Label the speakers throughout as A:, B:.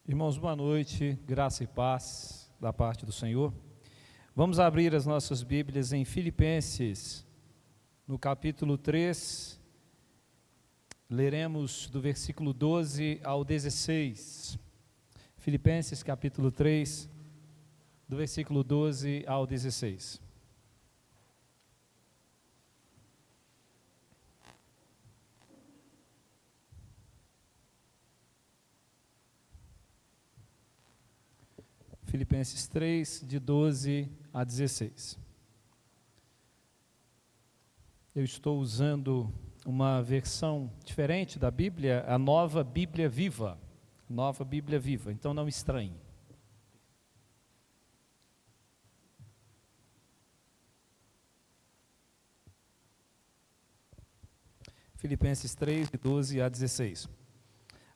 A: Irmãos, boa noite, graça e paz da parte do Senhor. Vamos abrir as nossas Bíblias em Filipenses, no capítulo 3, leremos do versículo 12 ao 16. Filipenses, capítulo 3, do versículo 12 ao 16. Filipenses 3, de 12 a 16. Eu estou usando uma versão diferente da Bíblia, a Nova Bíblia Viva. Nova Bíblia Viva, então não estranhe. Filipenses 3, de 12 a 16.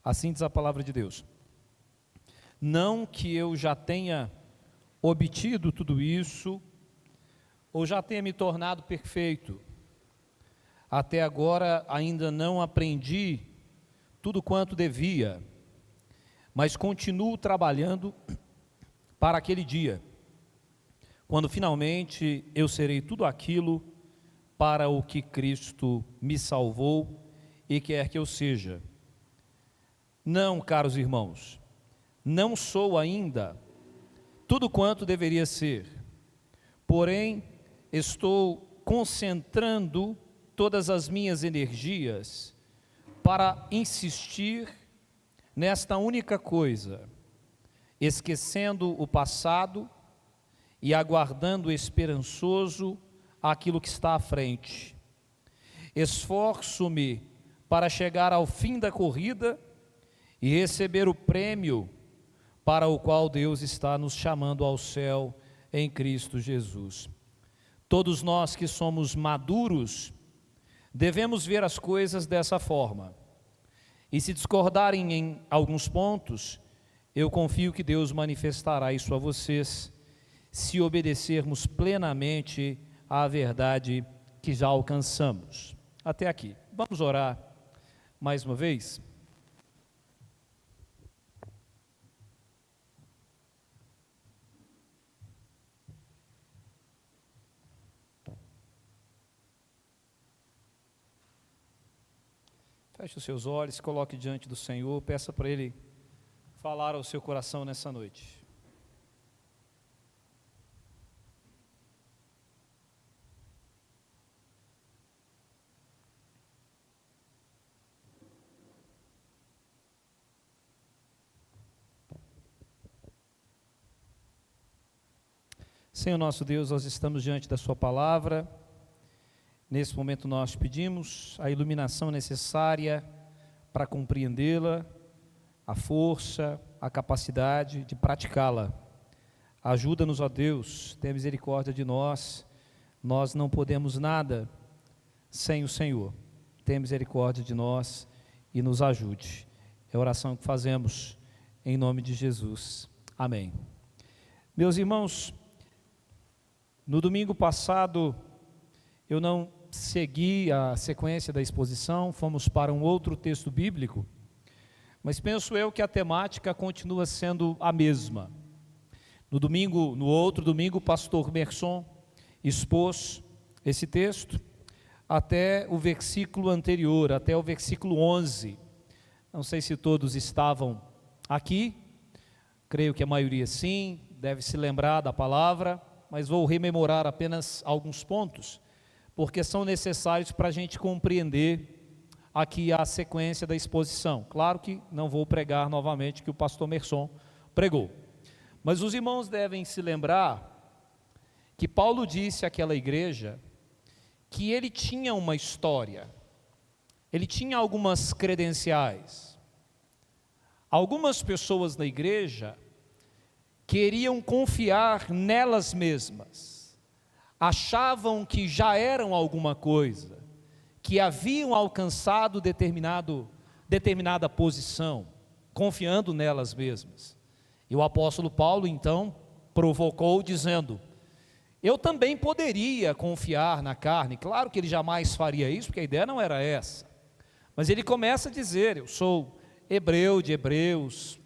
A: Assim diz a palavra de Deus. Não que eu já tenha obtido tudo isso, ou já tenha me tornado perfeito. Até agora ainda não aprendi tudo quanto devia, mas continuo trabalhando para aquele dia, quando finalmente eu serei tudo aquilo para o que Cristo me salvou e quer que eu seja. Não, caros irmãos, não sou ainda tudo quanto deveria ser, porém estou concentrando todas as minhas energias para insistir nesta única coisa, esquecendo o passado e aguardando esperançoso aquilo que está à frente. Esforço-me para chegar ao fim da corrida e receber o prêmio para o qual Deus está nos chamando ao céu em Cristo Jesus. Todos nós que somos maduros, devemos ver as coisas dessa forma. E se discordarem em alguns pontos, eu confio que Deus manifestará isso a vocês, se obedecermos plenamente à verdade que já alcançamos. Até aqui. Vamos orar mais uma vez? Feche os seus olhos, se coloque diante do Senhor, peça para Ele falar ao seu coração nessa noite. Senhor nosso Deus, nós estamos diante da Sua palavra. Nesse momento nós pedimos a iluminação necessária para compreendê-la, a força, a capacidade de praticá-la. Ajuda-nos, ó Deus, tenha misericórdia de nós não podemos nada sem o Senhor. Tenha misericórdia de nós e nos ajude. É a oração que fazemos em nome de Jesus. Amém. Meus irmãos, no domingo passado eu não segui a sequência da exposição, fomos para um outro texto bíblico, mas penso eu que a temática continua sendo a mesma. No outro domingo, o pastor Merson expôs esse texto até o versículo anterior, até o versículo 11. Não sei se todos estavam aqui, creio que a maioria sim, deve se lembrar da palavra, mas vou rememorar apenas alguns pontos, porque são necessários para a gente compreender aqui a sequência da exposição. Claro que não vou pregar novamente que o pastor Merson pregou, mas os irmãos devem se lembrar que Paulo disse àquela igreja que ele tinha uma história, ele tinha algumas credenciais. Algumas pessoas na igreja queriam confiar nelas mesmas, achavam que já eram alguma coisa, que haviam alcançado determinada posição, confiando nelas mesmas. E o apóstolo Paulo então provocou dizendo: eu também poderia confiar na carne. Claro que ele jamais faria isso, porque a ideia não era essa, mas ele começa a dizer: eu sou hebreu de hebreus,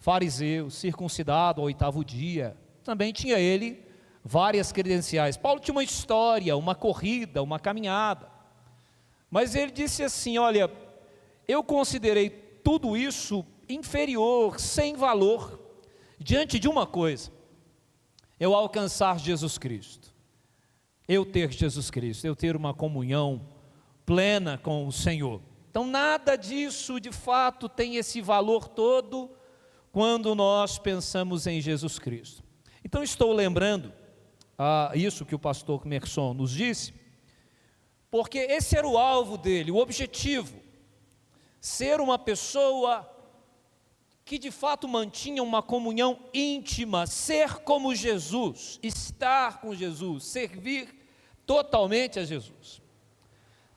A: fariseu, circuncidado ao 8º dia. Também tinha ele várias credenciais. Paulo tinha uma história, uma corrida, uma caminhada. Mas ele disse assim: olha, eu considerei tudo isso inferior, sem valor, diante de uma coisa: eu alcançar Jesus Cristo, eu ter Jesus Cristo, eu ter uma comunhão plena com o Senhor. Então nada disso de fato tem esse valor todo quando nós pensamos em Jesus Cristo. Então estou lembrando isso que o pastor Merson nos disse, porque esse era o alvo dele, o objetivo, ser uma pessoa que de fato mantinha uma comunhão íntima, ser como Jesus, estar com Jesus, servir totalmente a Jesus,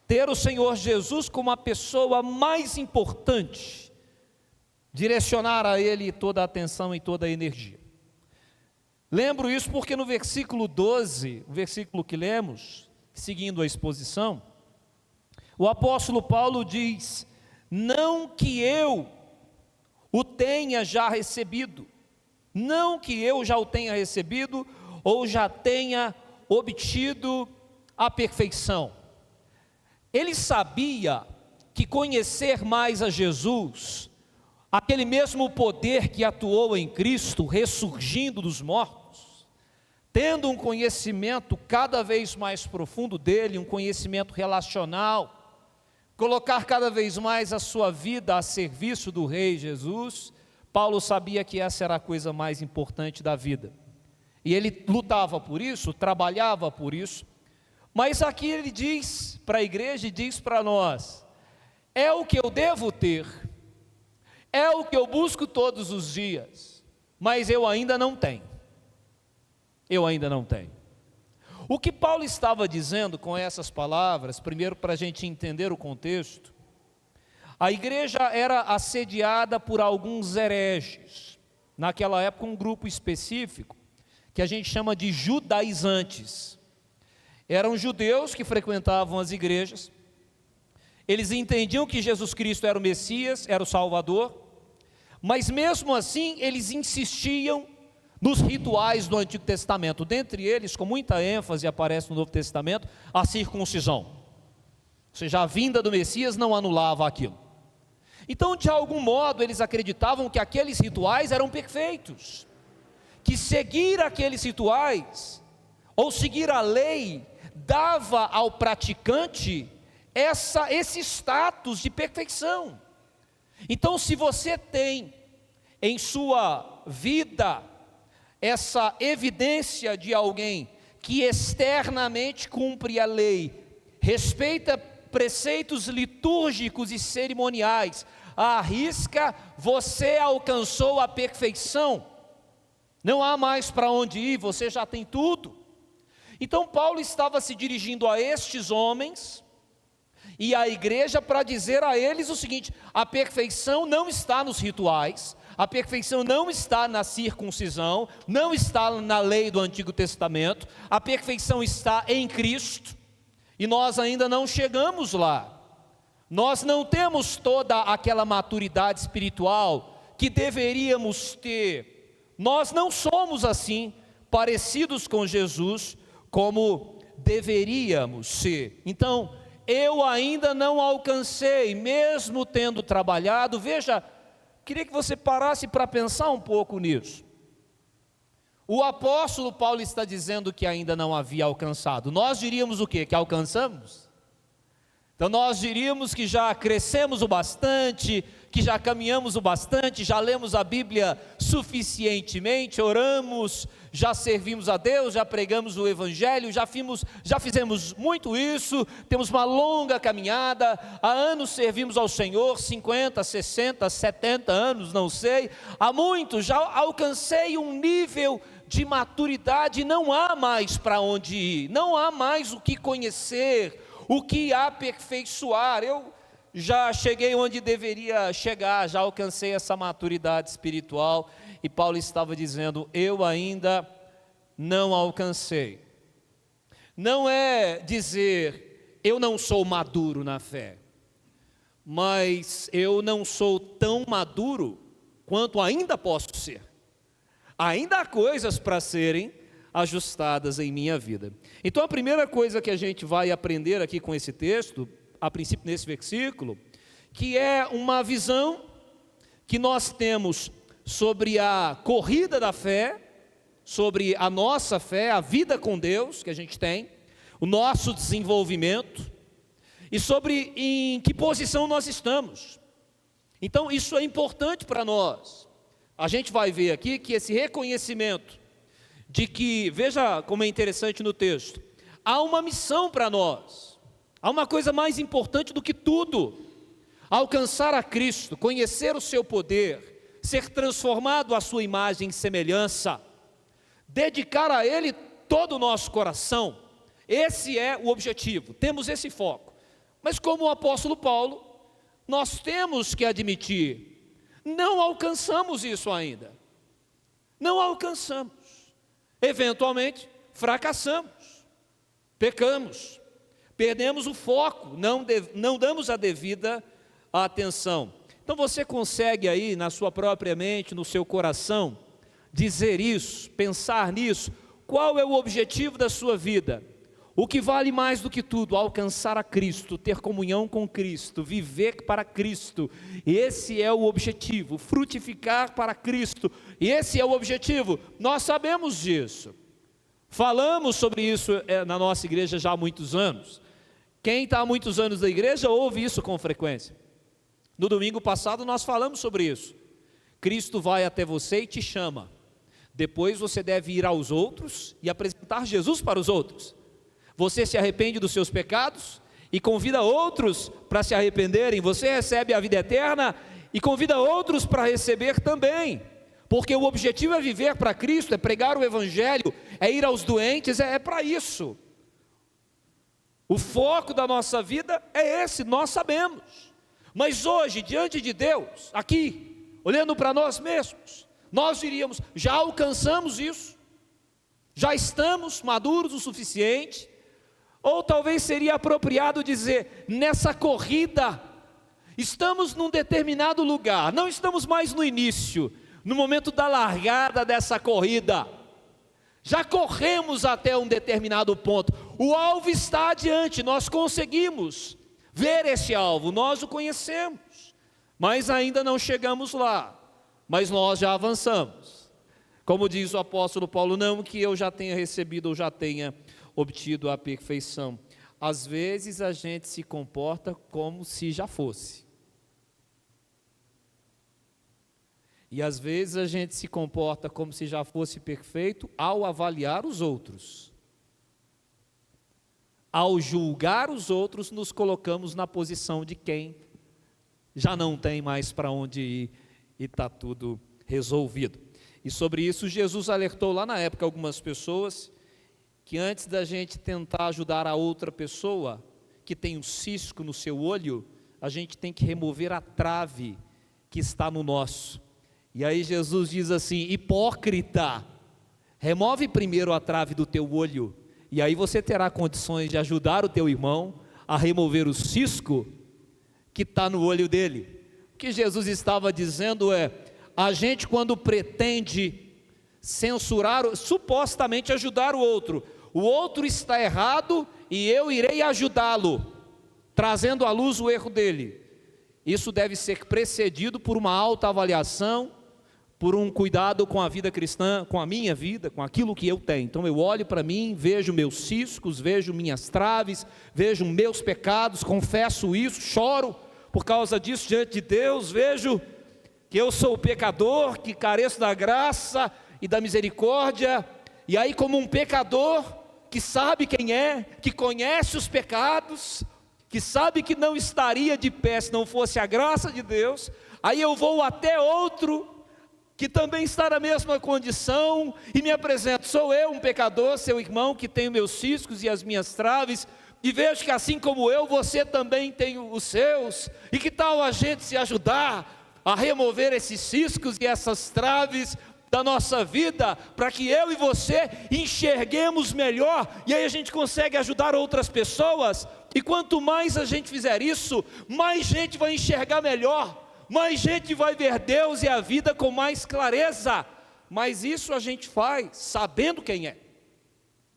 A: ter o Senhor Jesus como a pessoa mais importante, direcionar a Ele toda a atenção e toda a energia. Lembro isso porque no versículo 12, o versículo que lemos, seguindo a exposição, o apóstolo Paulo diz: não que eu o tenha já recebido, não que eu já o tenha recebido ou já tenha obtido a perfeição. Ele sabia que conhecer mais a Jesus, aquele mesmo poder que atuou em Cristo, ressurgindo dos mortos, tendo um conhecimento cada vez mais profundo dele, um conhecimento relacional, colocar cada vez mais a sua vida a serviço do Rei Jesus, Paulo sabia que essa era a coisa mais importante da vida, e ele lutava por isso, trabalhava por isso. Mas aqui ele diz para a igreja e diz para nós: é o que eu devo ter, é o que eu busco todos os dias, mas eu ainda não tenho, O que Paulo estava dizendo com essas palavras, primeiro para a gente entender o contexto, a igreja era assediada por alguns hereges, naquela época um grupo específico, que a gente chama de judaizantes. Eram judeus que frequentavam as igrejas, eles entendiam que Jesus Cristo era o Messias, era o Salvador, mas mesmo assim eles insistiam nos rituais do Antigo Testamento, dentre eles, com muita ênfase aparece no Novo Testamento, a circuncisão, ou seja, a vinda do Messias não anulava aquilo. Então, de algum modo, eles acreditavam que aqueles rituais eram perfeitos, que seguir aqueles rituais, ou seguir a lei, dava ao praticante esse status de perfeição. Então, se você tem em sua vida essa evidência de alguém que externamente cumpre a lei, respeita preceitos litúrgicos e cerimoniais, à risca, você alcançou a perfeição, não há mais para onde ir, você já tem tudo. Então Paulo estava se dirigindo a estes homens e à igreja para dizer a eles o seguinte: a perfeição não está nos rituais, a perfeição não está na circuncisão, não está na lei do Antigo Testamento, a perfeição está em Cristo, e nós ainda não chegamos lá, nós não temos toda aquela maturidade espiritual que deveríamos ter, nós não somos assim, parecidos com Jesus, como deveríamos ser. Então, eu ainda não alcancei, mesmo tendo trabalhado. Veja, queria que você parasse para pensar um pouco nisso. O apóstolo Paulo está dizendo que ainda não havia alcançado. Nós diríamos o quê? Que alcançamos? Então nós diríamos que já crescemos o bastante, que já caminhamos o bastante, já lemos a Bíblia suficientemente, oramos, já servimos a Deus, já pregamos o Evangelho, já fizemos muito isso, temos uma longa caminhada, há anos servimos ao Senhor, 50, 60, 70 anos, não sei, há muito, já alcancei um nível de maturidade, não há mais para onde ir, não há mais o que conhecer, o que aperfeiçoar. Eu já cheguei onde deveria chegar, já alcancei essa maturidade espiritual, e Paulo estava dizendo: eu ainda não alcancei. Não é dizer eu não sou maduro na fé, mas eu não sou tão maduro
B: quanto ainda posso ser. Ainda há coisas para serem ajustadas em minha vida. Então a primeira coisa que a gente vai aprender aqui com esse texto, a princípio nesse versículo, que é uma visão que nós temos sobre a corrida da fé, sobre a nossa fé, a vida com Deus que a gente tem, o nosso desenvolvimento, e sobre em que posição nós estamos. Então isso é importante para nós. A gente vai ver aqui que esse reconhecimento de que, veja como é interessante no texto, há uma missão para nós, há uma coisa mais importante do que tudo: alcançar a Cristo, conhecer o seu poder, ser transformado à sua imagem e semelhança, dedicar a Ele todo o nosso coração. Esse é o objetivo, temos esse foco. Mas como o apóstolo Paulo, nós temos que admitir, não alcançamos isso ainda. Não alcançamos. Eventualmente, fracassamos, pecamos, perdemos o foco, não damos a devida atenção. Então você consegue aí, na sua própria mente, no seu coração, dizer isso, pensar nisso? Qual é o objetivo da sua vida? O que vale mais do que tudo? Alcançar a Cristo, ter comunhão com Cristo, viver para Cristo. Esse é o objetivo, frutificar para Cristo. Esse é o objetivo, nós sabemos disso. Falamos sobre isso na nossa igreja já há muitos anos. Quem está há muitos anos na igreja ouve isso com frequência. No domingo passado nós falamos sobre isso. Cristo vai até você e te chama. Depois você deve ir aos outros e apresentar Jesus para os outros. Você se arrepende dos seus pecados e convida outros para se arrependerem. Você recebe a vida eterna e convida outros para receber também. Porque o objetivo é viver para Cristo, é pregar o Evangelho, é ir aos doentes, é para isso. O foco da nossa vida é esse, nós sabemos. Mas hoje, diante de Deus, aqui, olhando para nós mesmos, nós diríamos: já alcançamos isso? Já estamos maduros o suficiente? Ou talvez seria apropriado dizer: nessa corrida, estamos num determinado lugar, não estamos mais no início, no momento da largada dessa corrida, já corremos até um determinado ponto, o alvo está adiante, nós conseguimos ver esse alvo, nós o conhecemos, mas ainda não chegamos lá, mas nós já avançamos. Como diz o apóstolo Paulo: não que eu já tenha recebido ou já tenha obtido a perfeição. Às vezes a gente se comporta como se já fosse. E às vezes a gente se comporta como se já fosse perfeito ao avaliar os outros. Ao julgar os outros, nos colocamos na posição de quem já não tem mais para onde ir e está tudo resolvido. E sobre isso Jesus alertou lá na época algumas pessoas, que antes da gente tentar ajudar a outra pessoa que tem um cisco no seu olho, a gente tem que remover a trave que está no nosso. E aí Jesus diz assim: hipócrita, remove primeiro a trave do teu olho, e aí você terá condições de ajudar o teu irmão a remover o cisco que está no olho dele. O que Jesus estava dizendo é: a gente, quando pretende censurar, supostamente ajudar o outro está errado e eu irei ajudá-lo, trazendo à luz o erro dele. Isso deve ser precedido por uma autoavaliação, por um cuidado com a vida cristã, com a minha vida, com aquilo que eu tenho. Então eu olho para mim, vejo meus ciscos, vejo minhas traves, vejo meus pecados, confesso isso, choro por causa disso diante de Deus, vejo que eu sou o pecador, que careço da graça e da misericórdia, e aí, como um pecador que sabe quem é, que conhece os pecados, que sabe que não estaria de pé se não fosse a graça de Deus, aí eu vou até outro que também está na mesma condição e me apresento: sou eu um pecador, seu irmão, que tenho meus ciscos e as minhas traves, e vejo que assim como eu, você também tem os seus, e que tal a gente se ajudar a remover esses ciscos e essas traves da nossa vida, para que eu e você enxerguemos melhor, e aí a gente consegue ajudar outras pessoas. E quanto mais a gente fizer isso, mais gente vai enxergar melhor, mais gente vai ver Deus e a vida com mais clareza. Mas isso a gente faz sabendo quem é,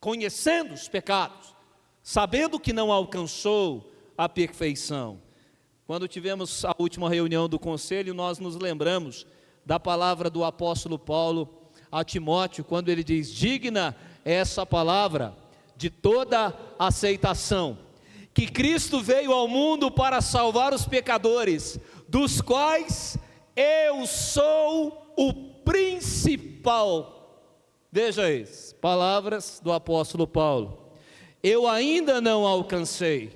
B: conhecendo os pecados, sabendo que não alcançou a perfeição. Quando tivemos a última reunião do conselho, nós nos lembramos da palavra do apóstolo Paulo a Timóteo, quando ele diz: digna é essa palavra de toda aceitação, que Cristo veio ao mundo para salvar os pecadores, dos quais eu sou o principal. Veja isso, palavras do apóstolo Paulo. Eu ainda não alcancei,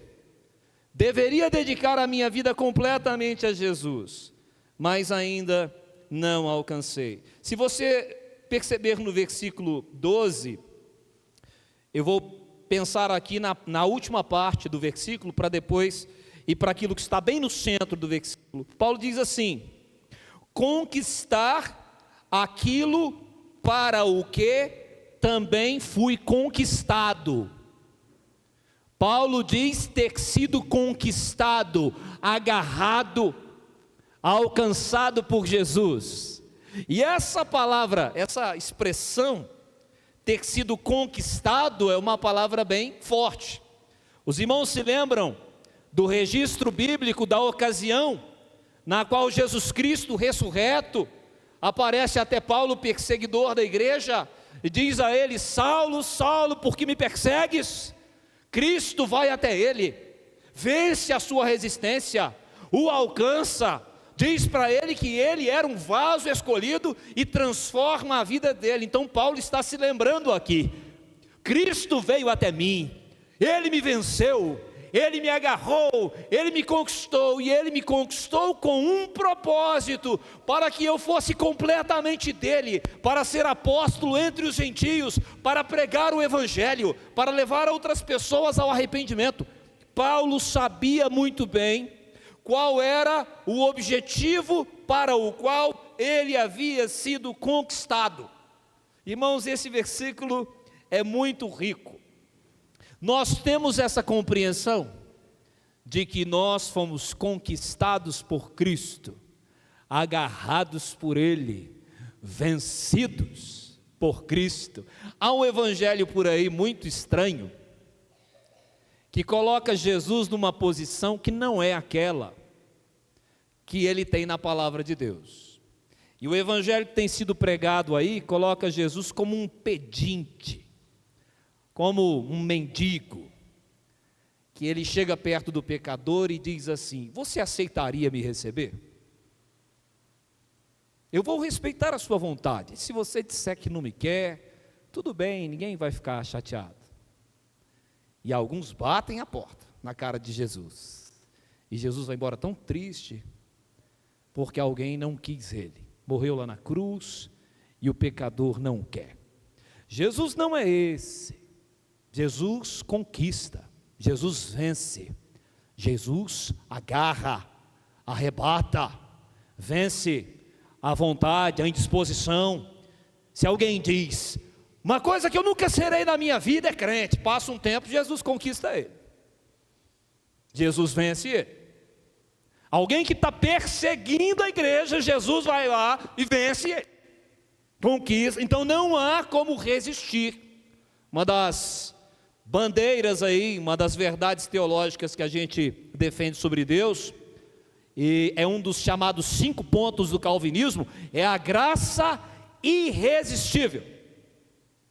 B: deveria dedicar a minha vida completamente a Jesus, mas ainda não alcancei. Se você perceber no versículo 12, eu vou pensar aqui na última parte do versículo, para depois ir para aquilo que está bem no centro do versículo. Paulo diz assim: conquistar aquilo para o que também fui conquistado. Paulo diz ter sido conquistado, agarrado, alcançado por Jesus. E essa palavra, essa expressão, ter sido conquistado, é uma palavra bem forte. Os irmãos se lembram do registro bíblico da ocasião na qual Jesus Cristo ressurreto aparece até Paulo, perseguidor da igreja, e diz a ele: Saulo, Saulo, por que me persegues? Cristo vai até ele, vence a sua resistência, o alcança, diz para ele que ele era um vaso escolhido e transforma a vida dele. Então Paulo está se lembrando aqui: Cristo veio até mim, ele me venceu, ele me agarrou, ele me conquistou, e ele me conquistou com um propósito, para que eu fosse completamente dele, para ser apóstolo entre os gentios, para pregar o evangelho, para levar outras pessoas ao arrependimento. Paulo sabia muito bem qual era o objetivo para o qual ele havia sido conquistado. Irmãos, esse versículo é muito rico. Nós temos essa compreensão de que nós fomos conquistados por Cristo, agarrados por Ele, vencidos por Cristo. Há um evangelho por aí muito estranho, que coloca Jesus numa posição que não é aquela que Ele tem na palavra de Deus. E o evangelho que tem sido pregado aí, coloca Jesus como um pedinte, como um mendigo, que ele chega perto do pecador e diz assim: você aceitaria me receber? Eu vou respeitar a sua vontade. Se você disser que não me quer, tudo bem, ninguém vai ficar chateado. E alguns batem a porta na cara de Jesus, e Jesus vai embora tão triste, porque alguém não quis ele, morreu lá na cruz, e o pecador não quer. Jesus não é esse. Jesus conquista, Jesus vence, Jesus agarra, arrebata, vence a vontade, a indisposição. Se alguém diz: uma coisa que eu nunca serei na minha vida é crente, passa um tempo, Jesus conquista ele, Jesus vence ele. Alguém que está perseguindo a igreja, Jesus vai lá e vence ele, conquista. Então não há como resistir. Uma das bandeiras aí, uma das verdades teológicas que a gente defende sobre Deus, e é um dos chamados 5 pontos do calvinismo, é a graça irresistível.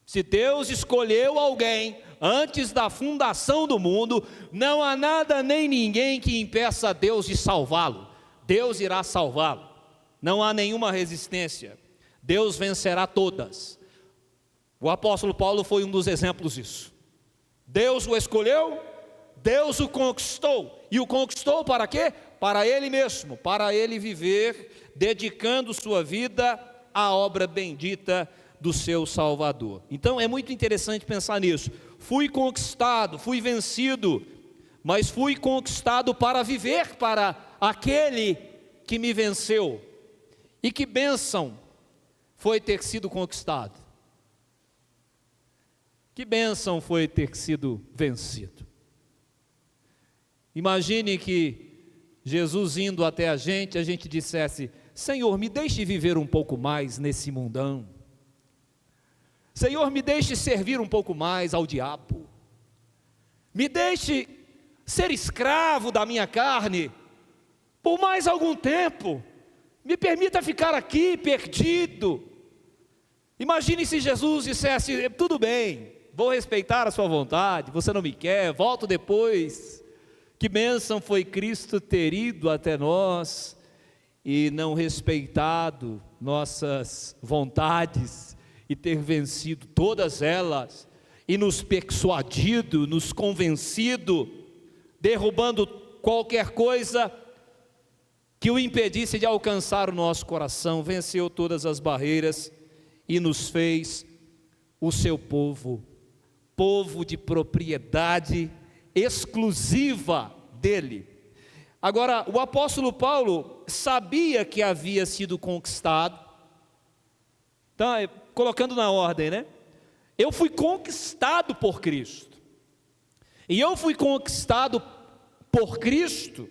B: Se Deus escolheu alguém antes da fundação do mundo, não há nada nem ninguém que impeça Deus de salvá-lo. Deus irá salvá-lo, não há nenhuma resistência, Deus vencerá todas. O apóstolo Paulo foi um dos exemplos disso. Deus o escolheu, Deus o conquistou, e o conquistou para quê? Para Ele mesmo, para Ele viver, dedicando sua vida à obra bendita do seu Salvador. Então é muito interessante pensar nisso. Fui conquistado, fui vencido, mas fui conquistado para viver para aquele que me venceu. E que bênção foi ter sido conquistado. Que bênção foi ter sido vencido. Imagine que Jesus indo até a gente dissesse: Senhor, me deixe viver um pouco mais nesse mundão. Senhor, me deixe servir um pouco mais ao diabo. Me deixe ser escravo da minha carne por mais algum tempo. Me permita ficar aqui perdido. Imagine se Jesus dissesse: tudo bem, vou respeitar a sua vontade, você não me quer, volto depois. Que bênção foi Cristo ter ido até nós e não respeitado nossas vontades e ter vencido todas elas e nos persuadido, nos convencido, derrubando qualquer coisa que o impedisse de alcançar o nosso coração, venceu todas as barreiras e nos fez o seu povo, povo de propriedade exclusiva dele. Agora, o apóstolo Paulo sabia que havia sido conquistado, então, colocando na ordem, né? Eu fui conquistado por Cristo, e eu fui conquistado por Cristo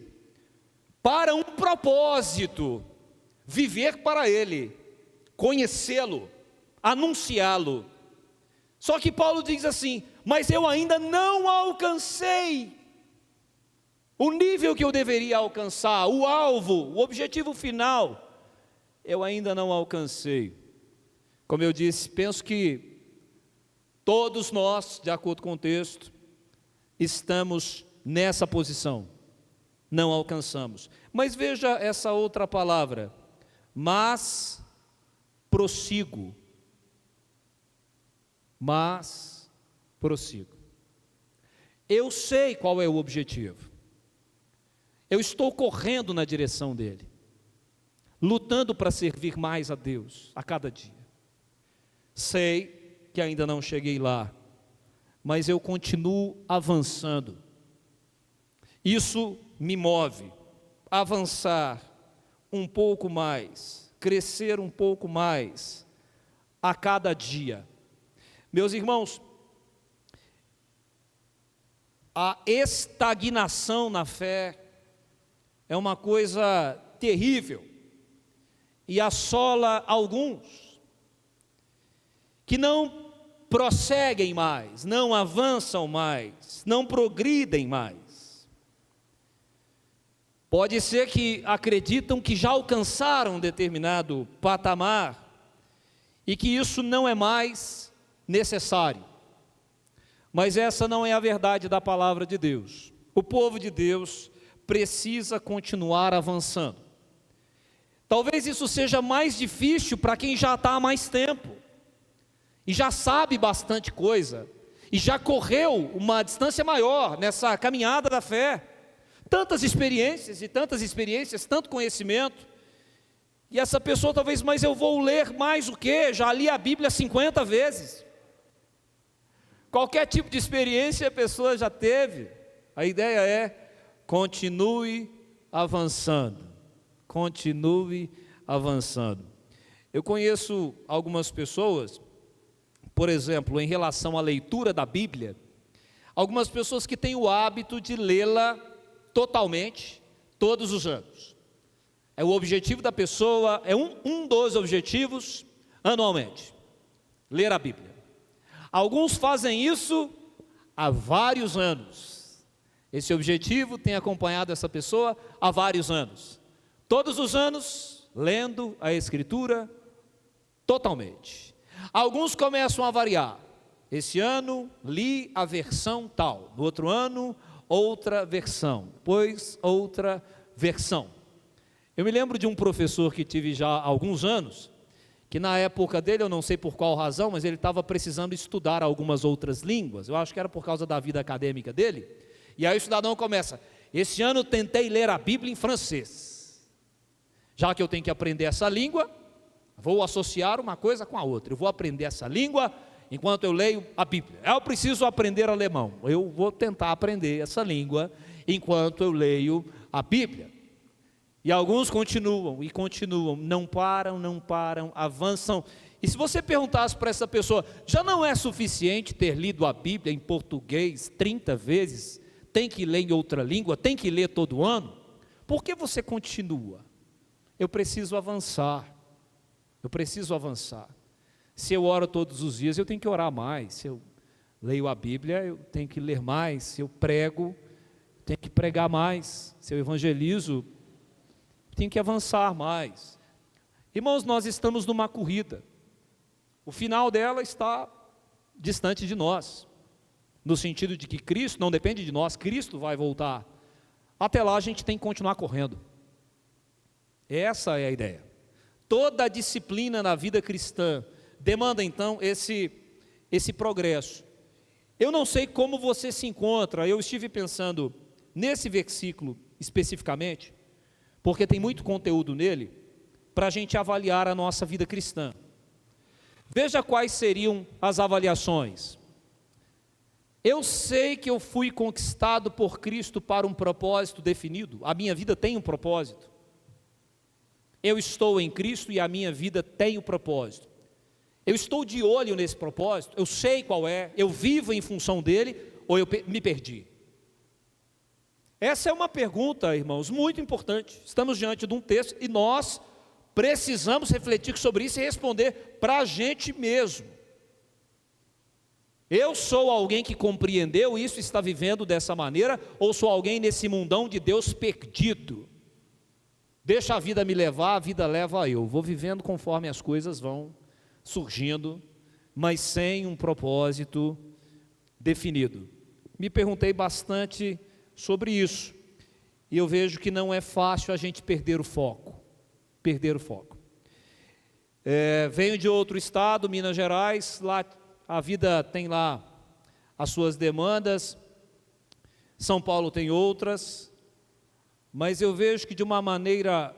B: para um propósito: viver para Ele, conhecê-lo, anunciá-lo. Só que Paulo diz assim: mas eu ainda não alcancei o nível que eu deveria alcançar, o alvo, o objetivo final, eu ainda não alcancei. Como eu disse, penso que todos nós, de acordo com o texto, estamos nessa posição, não alcançamos. Mas veja essa outra palavra: mas prossigo. Mas prossigo. Eu sei qual é o objetivo. Eu estou correndo na direção dele, lutando para servir mais a Deus a cada dia. Sei que ainda não cheguei lá, mas eu continuo avançando. Isso me move a avançar um pouco mais, crescer um pouco mais a cada dia. Meus irmãos, a estagnação na fé é uma coisa terrível e assola alguns que não prosseguem mais, não avançam mais, não progridem mais. Pode ser que acreditam que já alcançaram um determinado patamar e que isso não é mais necessário. Mas essa não é a verdade da palavra de Deus. O povo de Deus precisa continuar avançando. Talvez isso seja mais difícil para quem já está há mais tempo e já sabe bastante coisa e já correu uma distância maior nessa caminhada da fé. Tantas experiências, tanto conhecimento. E essa pessoa talvez: mas eu vou ler mais o quê? Já li a Bíblia 50 vezes. Qualquer tipo de experiência a pessoa já teve. A ideia é: continue avançando. Continue avançando. Eu conheço algumas pessoas, por exemplo, em relação à leitura da Bíblia, algumas pessoas que têm o hábito de lê-la totalmente, todos os anos. É o objetivo da pessoa, é um dos objetivos anualmente, ler a Bíblia. Alguns fazem isso há vários anos. Esse objetivo tem acompanhado essa pessoa há vários anos. Todos os anos, lendo a Escritura totalmente. Alguns começam a variar. Esse ano, li a versão tal. No outro ano, outra versão. Depois, outra versão. Eu me lembro de um professor que tive já há alguns anos, que na época dele, eu não sei por qual razão, mas ele estava precisando estudar algumas outras línguas. Eu acho que era por causa da vida acadêmica dele. E aí o cidadão começa: esse ano tentei ler a Bíblia em francês. Já que eu tenho que aprender essa língua, vou associar uma coisa com a outra. Eu vou aprender essa língua enquanto eu leio a Bíblia. Eu preciso aprender alemão. Eu vou tentar aprender essa língua enquanto eu leio a Bíblia. E alguns continuam e continuam, não param, avançam. E se você perguntasse para essa pessoa: já não é suficiente ter lido a Bíblia em português 30 vezes? Tem que ler em outra língua? Tem que ler todo ano? Por que você continua? Eu preciso avançar. Eu preciso avançar. Se eu oro todos os dias, eu tenho que orar mais. Se eu leio a Bíblia, eu tenho que ler mais. Se eu prego, eu tenho que pregar mais. Se eu evangelizo, eu tenho que avançar mais. Irmãos, nós estamos numa corrida. O final dela está distante de nós, no sentido de que Cristo não depende de nós, Cristo vai voltar. Até lá a gente tem que continuar correndo. Essa é a ideia. Toda a disciplina na vida cristã demanda então esse progresso. Eu não sei como você se encontra, eu estive pensando nesse versículo especificamente, porque tem muito conteúdo nele, para a gente avaliar a nossa vida cristã. Veja quais seriam as avaliações. Eu sei que eu fui conquistado por Cristo para um propósito definido, a minha vida tem um propósito. Eu estou em Cristo e a minha vida tem um propósito. Eu estou de olho nesse propósito, eu sei qual é, eu vivo em função dele ou eu me perdi? Essa é uma pergunta, irmãos, muito importante. Estamos diante de um texto e nós precisamos refletir sobre isso e responder para a gente mesmo. Eu sou alguém que compreendeu isso e está vivendo dessa maneira, ou sou alguém nesse mundão de Deus perdido? Deixa a vida me levar, a vida leva eu. Vou vivendo conforme as coisas vão surgindo, mas sem um propósito definido. Me perguntei bastante sobre isso, e eu vejo que não é fácil a gente perder o foco. Venho de outro estado, Minas Gerais, lá a vida tem lá as suas demandas, São Paulo tem outras, mas eu vejo que de uma maneira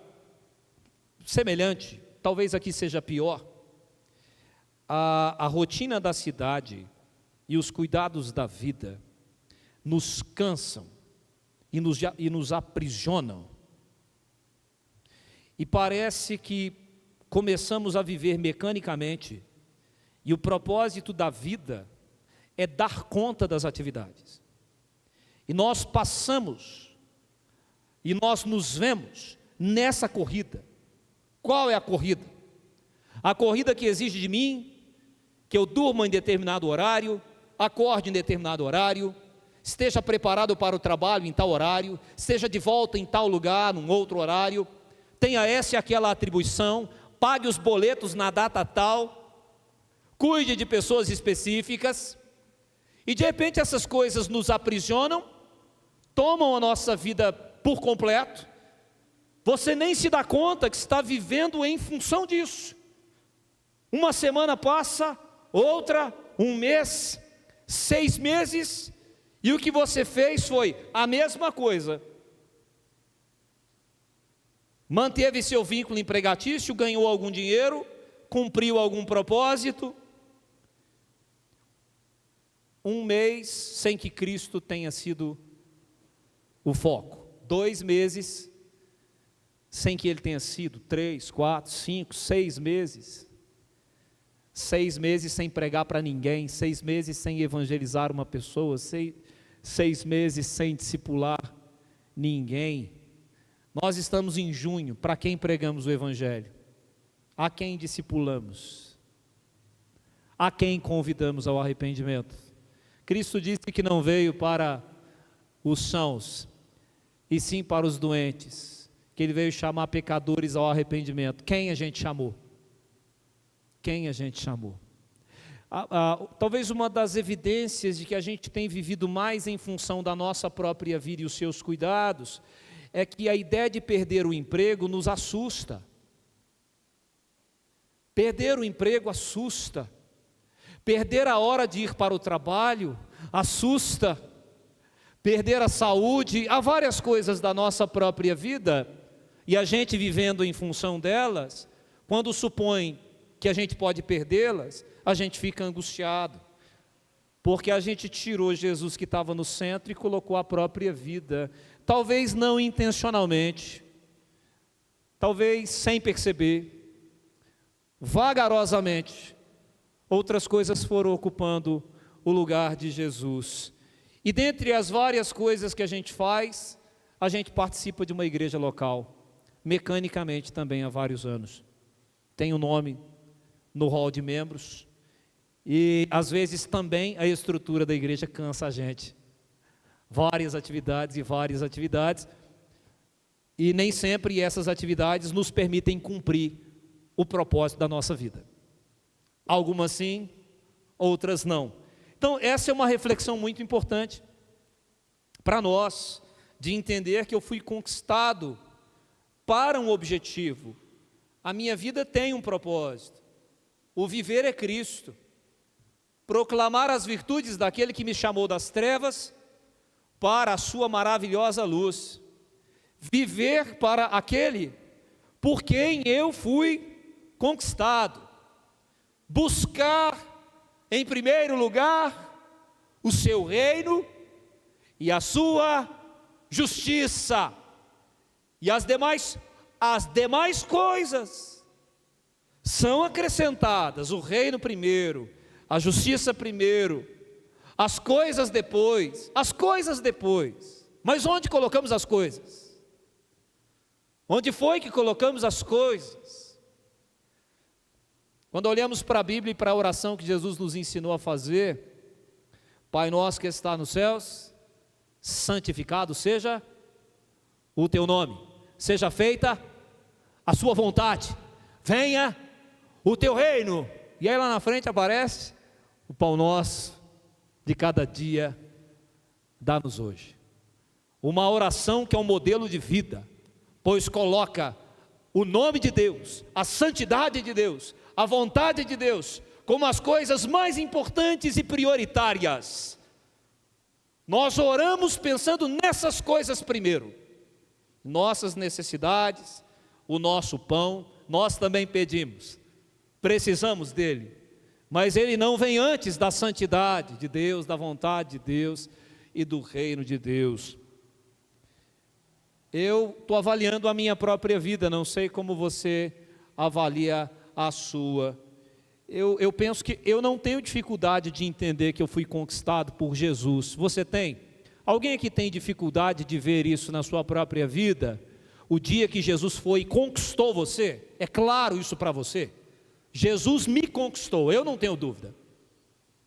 B: semelhante, talvez aqui seja pior, a rotina da cidade e os cuidados da vida nos cansam e nos aprisionam. E parece que começamos a viver mecanicamente, e o propósito da vida é dar conta das atividades. E nós passamos, e nós nos vemos nessa corrida. Qual é a corrida? A corrida que exige de mim que eu durma em determinado horário, acorde em determinado horário, esteja preparado para o trabalho em tal horário, esteja de volta em tal lugar, num outro horário, tenha essa e aquela atribuição, pague os boletos na data tal, cuide de pessoas específicas, e de repente essas coisas nos aprisionam, tomam a nossa vida por completo, você nem se dá conta que está vivendo em função disso. Uma semana passa, outra, um mês, 6 meses, e o que você fez foi a mesma coisa. Manteve seu vínculo empregatício, ganhou algum dinheiro, cumpriu algum propósito. Um mês sem que Cristo tenha sido o foco. 2 meses sem que Ele tenha sido. 3, 4, 5, 6 meses. 6 meses sem pregar para ninguém. 6 meses sem evangelizar uma pessoa. 6 meses sem discipular ninguém. Nós estamos em junho. Para quem pregamos o Evangelho? A quem discipulamos? A quem convidamos ao arrependimento? Cristo disse que não veio para os sãos, e sim para os doentes, que Ele veio chamar pecadores ao arrependimento. Quem a gente chamou? Quem a gente chamou? Talvez uma das evidências de que a gente tem vivido mais em função da nossa própria vida e os seus cuidados, é que a ideia de perder o emprego nos assusta. Perder o emprego assusta. Perder a hora de ir para o trabalho assusta. Perder a saúde, há várias coisas da nossa própria vida, e a gente vivendo em função delas, quando supõe que a gente pode perdê-las, a gente fica angustiado, porque a gente tirou Jesus que estava no centro e colocou a própria vida, talvez não intencionalmente, talvez sem perceber, vagarosamente, outras coisas foram ocupando o lugar de Jesus. E dentre as várias coisas que a gente faz, a gente participa de uma igreja local, mecanicamente também há vários anos. Tem um nome no hall de membros, e às vezes também a estrutura da igreja cansa a gente. Várias atividades, e nem sempre essas atividades nos permitem cumprir o propósito da nossa vida. Algumas sim, outras não. Então essa é uma reflexão muito importante para nós, de entender que eu fui conquistado para um objetivo. A minha vida tem um propósito. O viver é Cristo. Proclamar as virtudes daquele que me chamou das trevas para a sua maravilhosa luz. Viver para aquele por quem eu fui conquistado. Buscar, em primeiro lugar, o seu reino e a sua justiça. E as demais coisas são acrescentadas. O reino primeiro, a justiça primeiro, as coisas depois. Mas onde colocamos as coisas? Onde foi que colocamos as coisas? Quando olhamos para a Bíblia e para a oração que Jesus nos ensinou a fazer, Pai nosso que está nos céus, santificado seja o teu nome, seja feita a sua vontade, venha o teu reino. E aí lá na frente aparece o pão nosso de cada dia, dá-nos hoje. Uma oração que é um modelo de vida, pois coloca o nome de Deus, a santidade de Deus, a vontade de Deus, como as coisas mais importantes e prioritárias. Nós oramos pensando nessas coisas primeiro. Nossas necessidades, o nosso pão, nós também pedimos, precisamos dele, mas ele não vem antes da santidade de Deus, da vontade de Deus e do reino de Deus. Eu estou avaliando a minha própria vida, não sei como você avalia a sua. Eu penso que eu não tenho dificuldade de entender que eu fui conquistado por Jesus. Você tem? Alguém aqui tem dificuldade de ver isso na sua própria vida? O dia que Jesus foi e conquistou você? É claro isso para você? Jesus me conquistou, eu não tenho dúvida.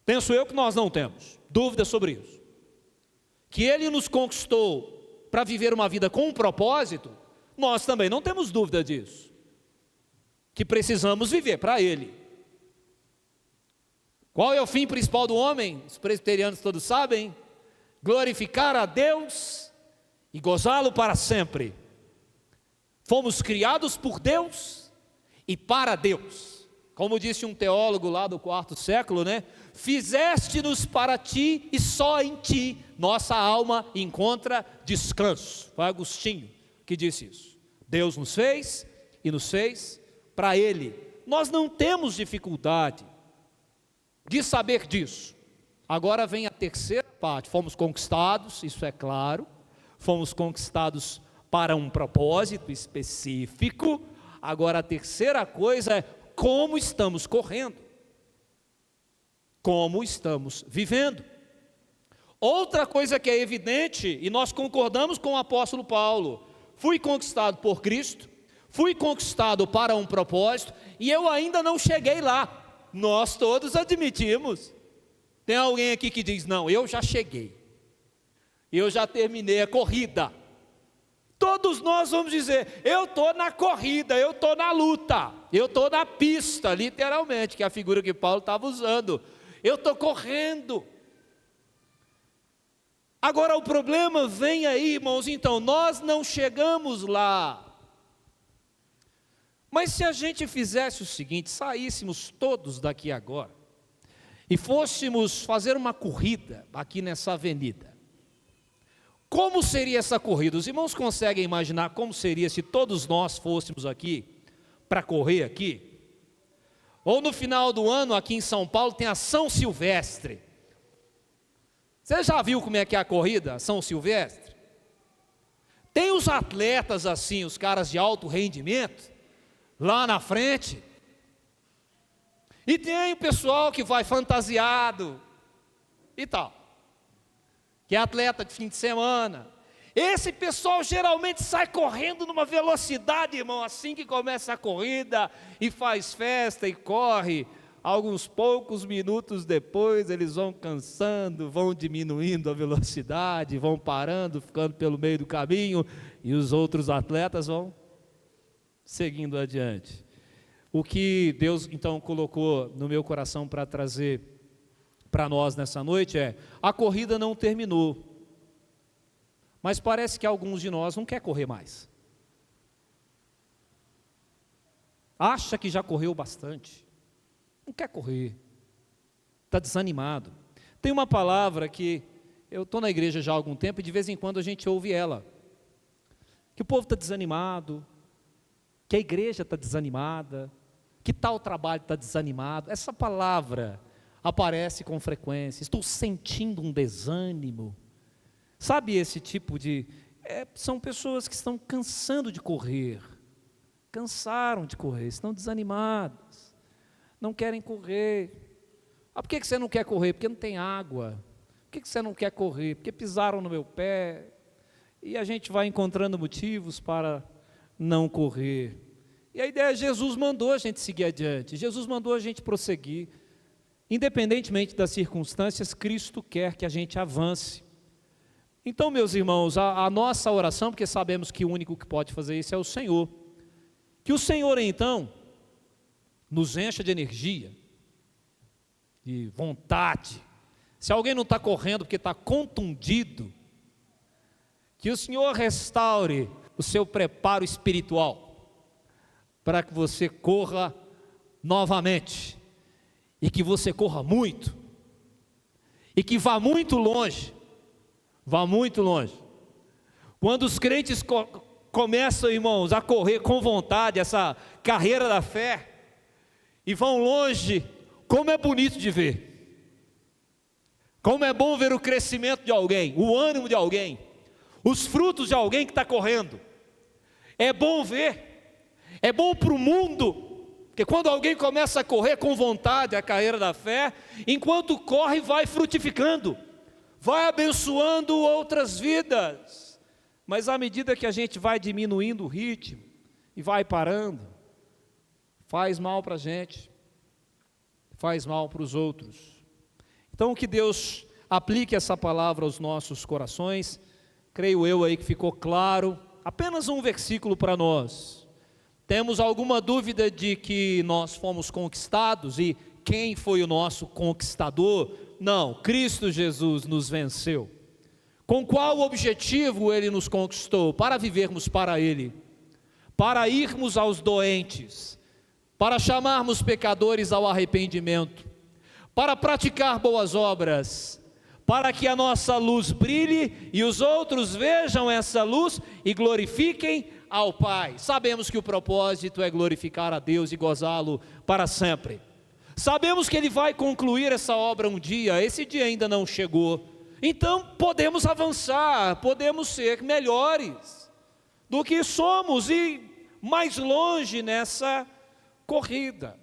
B: Penso eu que nós não temos dúvida sobre isso. Que Ele nos conquistou para viver uma vida com um propósito, nós também não temos dúvida disso. Que precisamos viver para Ele. Qual é o fim principal do homem? Os presbiterianos todos sabem. Glorificar a Deus e gozá-lo para sempre. Fomos criados por Deus e para Deus. Como disse um teólogo lá do 4º século, né? Fizeste-nos para ti e só em ti nossa alma encontra descanso. Foi Agostinho que disse isso. Deus nos fez e nos fez para Ele. Nós não temos dificuldade de saber disso. Agora vem a terceira parte. Fomos conquistados, isso é claro. Fomos conquistados para um propósito específico. Agora a terceira coisa é como estamos correndo. Como estamos vivendo. Outra coisa que é evidente, e nós concordamos com o apóstolo Paulo, fui conquistado por Cristo, fui conquistado para um propósito, e eu ainda não cheguei lá. Nós todos admitimos. Tem alguém aqui que diz, não, eu já cheguei, eu já terminei a corrida. Todos nós vamos dizer, eu estou na corrida, eu estou na luta, eu estou na pista, literalmente, que é a figura que Paulo estava usando. Eu estou correndo. Agora o problema vem aí, irmãos, então, nós não chegamos lá. Mas se a gente fizesse o seguinte, saíssemos todos daqui agora, e fôssemos fazer uma corrida aqui nessa avenida, como seria essa corrida? Os irmãos conseguem imaginar como seria se todos nós fôssemos aqui, para correr aqui? Ou no final do ano, aqui em São Paulo, tem a São Silvestre. Você já viu como é que é a corrida, São Silvestre? Tem os atletas assim, os caras de alto rendimento, lá na frente. E tem o pessoal que vai fantasiado e tal, que é atleta de fim de semana. Esse pessoal geralmente sai correndo numa velocidade, irmão, assim que começa a corrida, e faz festa e corre. Alguns poucos minutos depois, eles vão cansando, vão diminuindo a velocidade, vão parando, ficando pelo meio do caminho, e os outros atletas vão seguindo adiante. O que Deus então colocou no meu coração para trazer para nós nessa noite é: a corrida não terminou, mas parece que alguns de nós não quer correr mais. Acha que já correu bastante, não quer correr, está desanimado. Tem uma palavra que eu estou na igreja já há algum tempo e de vez em quando a gente ouve ela, que o povo está desanimado, que a igreja está desanimada, que tal trabalho está desanimado. Essa palavra aparece com frequência. Estou sentindo um desânimo. Sabe esse tipo de... são pessoas que estão cansando de correr, cansaram de correr, estão desanimadas, não querem correr. Por que você não quer correr? Porque não tem água. Por que você não quer correr? Porque pisaram no meu pé. E a gente vai encontrando motivos para não correr. E a ideia é: Jesus mandou a gente seguir adiante, Jesus mandou a gente prosseguir. Independentemente das circunstâncias, Cristo quer que a gente avance. Então, meus irmãos, a nossa oração, porque sabemos que o único que pode fazer isso é o Senhor, que o Senhor então nos encha de energia, de vontade. Se alguém não está correndo porque está contundido, que o Senhor restaure o seu preparo espiritual, para que você corra novamente, e que você corra muito, e que vá muito longe. Quando os crentes começam, irmãos, a correr com vontade, essa carreira da fé, e vão longe, como é bonito de ver, como é bom ver o crescimento de alguém, o ânimo de alguém, os frutos de alguém que está correndo. É bom ver, é bom para o mundo, porque quando alguém começa a correr com vontade a carreira da fé, enquanto corre vai frutificando, vai abençoando outras vidas. Mas à medida que a gente vai diminuindo o ritmo e vai parando, faz mal para a gente, faz mal para os outros. Então que Deus aplique essa palavra aos nossos corações. Creio eu aí que ficou claro. Apenas um versículo para nós. Temos alguma dúvida de que nós fomos conquistados e quem foi o nosso conquistador? Não, Cristo Jesus nos venceu. Com qual objetivo Ele nos conquistou? Para vivermos para Ele, para irmos aos doentes, para chamarmos pecadores ao arrependimento, para praticar boas obras, para que a nossa luz brilhe e os outros vejam essa luz e glorifiquem ao Pai. Sabemos que o propósito é glorificar a Deus e gozá-lo para sempre. Sabemos que Ele vai concluir essa obra um dia, esse dia ainda não chegou. Então podemos avançar, podemos ser melhores do que somos e mais longe nessa corrida.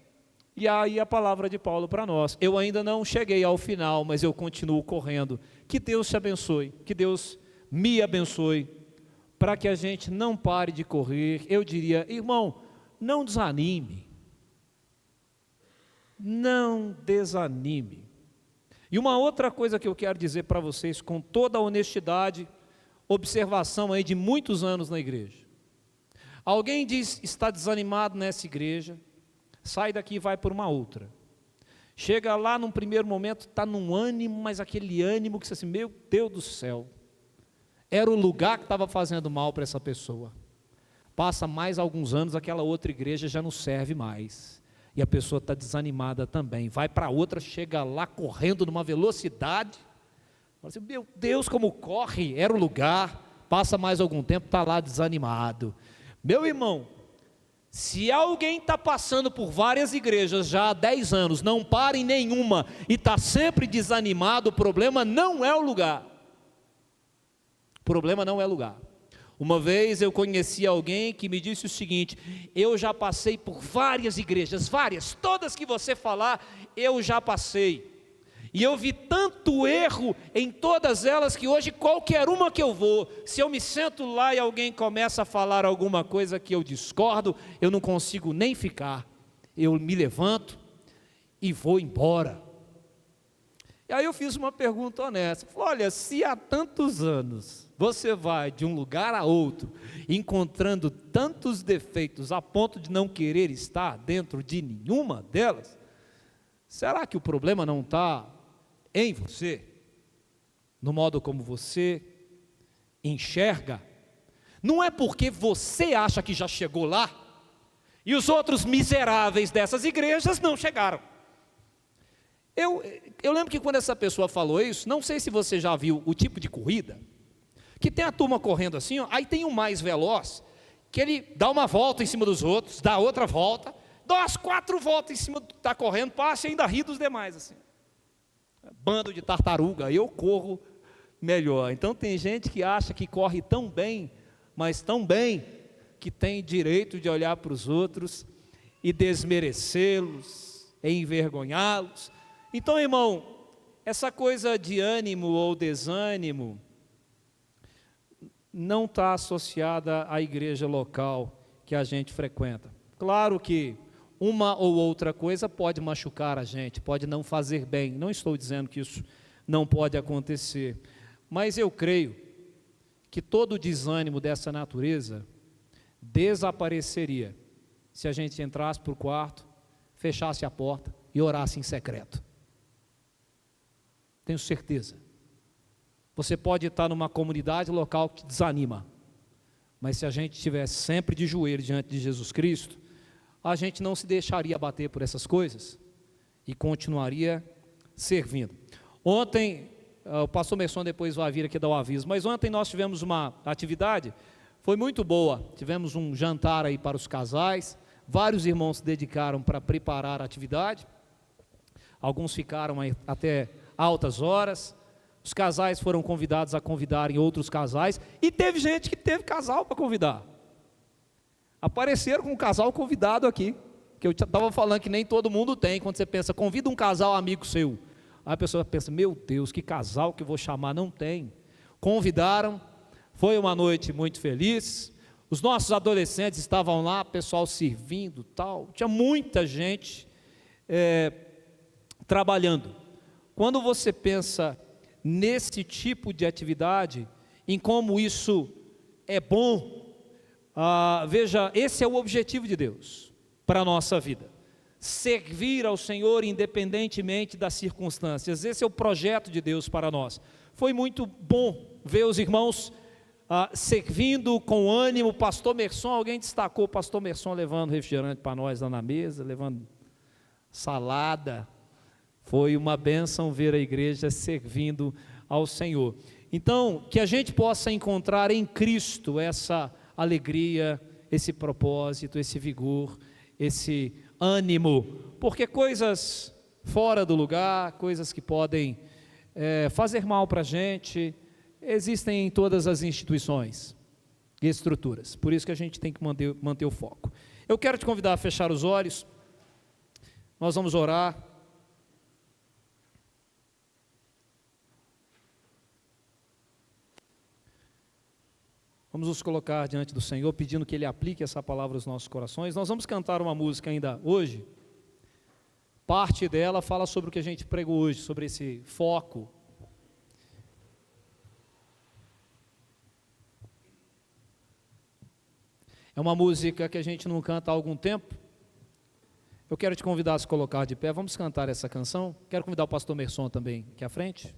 B: E aí a palavra de Paulo para nós: eu ainda não cheguei ao final, mas eu continuo correndo. Que Deus te abençoe, que Deus me abençoe, para que a gente não pare de correr. Eu diria, irmão, não desanime, não desanime. E uma outra coisa que eu quero dizer para vocês com toda a honestidade, observação aí de muitos anos na igreja. Alguém diz, está desanimado nessa igreja, sai daqui e vai por uma outra. Chega lá num primeiro momento, está num ânimo, mas aquele ânimo que você assim, meu Deus do céu, era o lugar que estava fazendo mal para essa pessoa. Passa mais alguns anos, aquela outra igreja já não serve mais. E a pessoa está desanimada também. Vai para outra, chega lá correndo numa velocidade. Fala assim, meu Deus, como corre, era o lugar. Passa mais algum tempo, está lá desanimado. Meu irmão, se alguém está passando por várias igrejas já há 10 anos, não para em nenhuma e está sempre desanimado, o problema não é o lugar. O problema não é o lugar. Uma vez eu conheci alguém que me disse o seguinte: eu já passei por várias igrejas, várias, todas que você falar, eu já passei. E eu vi tanto erro em todas elas que hoje qualquer uma que eu vou, se eu me sento lá e alguém começa a falar alguma coisa que eu discordo, eu não consigo nem ficar. Eu me levanto e vou embora. E aí eu fiz uma pergunta honesta. Falei, olha, se há tantos anos você vai de um lugar a outro, encontrando tantos defeitos a ponto de não querer estar dentro de nenhuma delas, será que o problema não está em você? No modo como você enxerga? Não é porque você acha que já chegou lá, e os outros miseráveis dessas igrejas não chegaram. Eu lembro que quando essa pessoa falou isso, não sei se você já viu o tipo de corrida, que tem a turma correndo assim, ó, aí tem um mais veloz, que ele dá uma volta em cima dos outros, dá outra volta, dá umas 4 voltas em cima do que está correndo, passa e ainda ri dos demais, assim. Bando de tartaruga, eu corro melhor. Então tem gente que acha que corre tão bem, mas tão bem, que tem direito de olhar para os outros e desmerecê-los, e envergonhá-los. Então, irmão, essa coisa de ânimo ou desânimo não está associada à igreja local que a gente frequenta. Claro que uma ou outra coisa pode machucar a gente, pode não fazer bem. Não estou dizendo que isso não pode acontecer, mas eu creio que todo desânimo dessa natureza desapareceria se a gente entrasse para o quarto, fechasse a porta e orasse em secreto. Tenho certeza. Você pode estar numa comunidade local que te desanima, mas se a gente estivesse sempre de joelho diante de Jesus Cristo, a gente não se deixaria abater por essas coisas e continuaria servindo. Ontem, o pastor Merson depois vai vir aqui dar o aviso, mas ontem nós tivemos uma atividade, foi muito boa, tivemos um jantar aí para os casais, vários irmãos se dedicaram para preparar a atividade, alguns ficaram aí até altas horas, os casais foram convidados a convidarem outros casais, e teve gente que teve casal para convidar. Apareceram com um casal convidado aqui, que eu estava falando que nem todo mundo tem, quando você pensa, convida um casal amigo seu, aí a pessoa pensa, meu Deus, que casal que eu vou chamar, não tem. Convidaram, foi uma noite muito feliz, os nossos adolescentes estavam lá, pessoal servindo, tal, tinha muita gente trabalhando. Quando você pensa nesse tipo de atividade, em como isso é bom, veja, esse é o objetivo de Deus para a nossa vida, servir ao Senhor independentemente das circunstâncias. Esse é o projeto de Deus para nós. Foi muito bom ver os irmãos servindo com ânimo. Pastor Merson, alguém destacou o pastor Merson levando refrigerante para nós lá na mesa, levando salada. Foi uma bênção ver a igreja servindo ao Senhor. Então, que a gente possa encontrar em Cristo essa alegria, esse propósito, esse vigor, esse ânimo, porque coisas fora do lugar, coisas que podem fazer mal para a gente, existem em todas as instituições e estruturas, por isso que a gente tem que manter o foco. Eu quero te convidar a fechar os olhos, nós vamos orar. Vamos nos colocar diante do Senhor, pedindo que Ele aplique essa palavra aos nossos corações. Nós vamos cantar uma música ainda hoje. Parte dela fala sobre o que a gente pregou hoje, sobre esse foco. É uma música que a gente não canta há algum tempo. Eu quero te convidar a se colocar de pé. Vamos cantar essa canção. Quero convidar o pastor Merson também aqui à frente.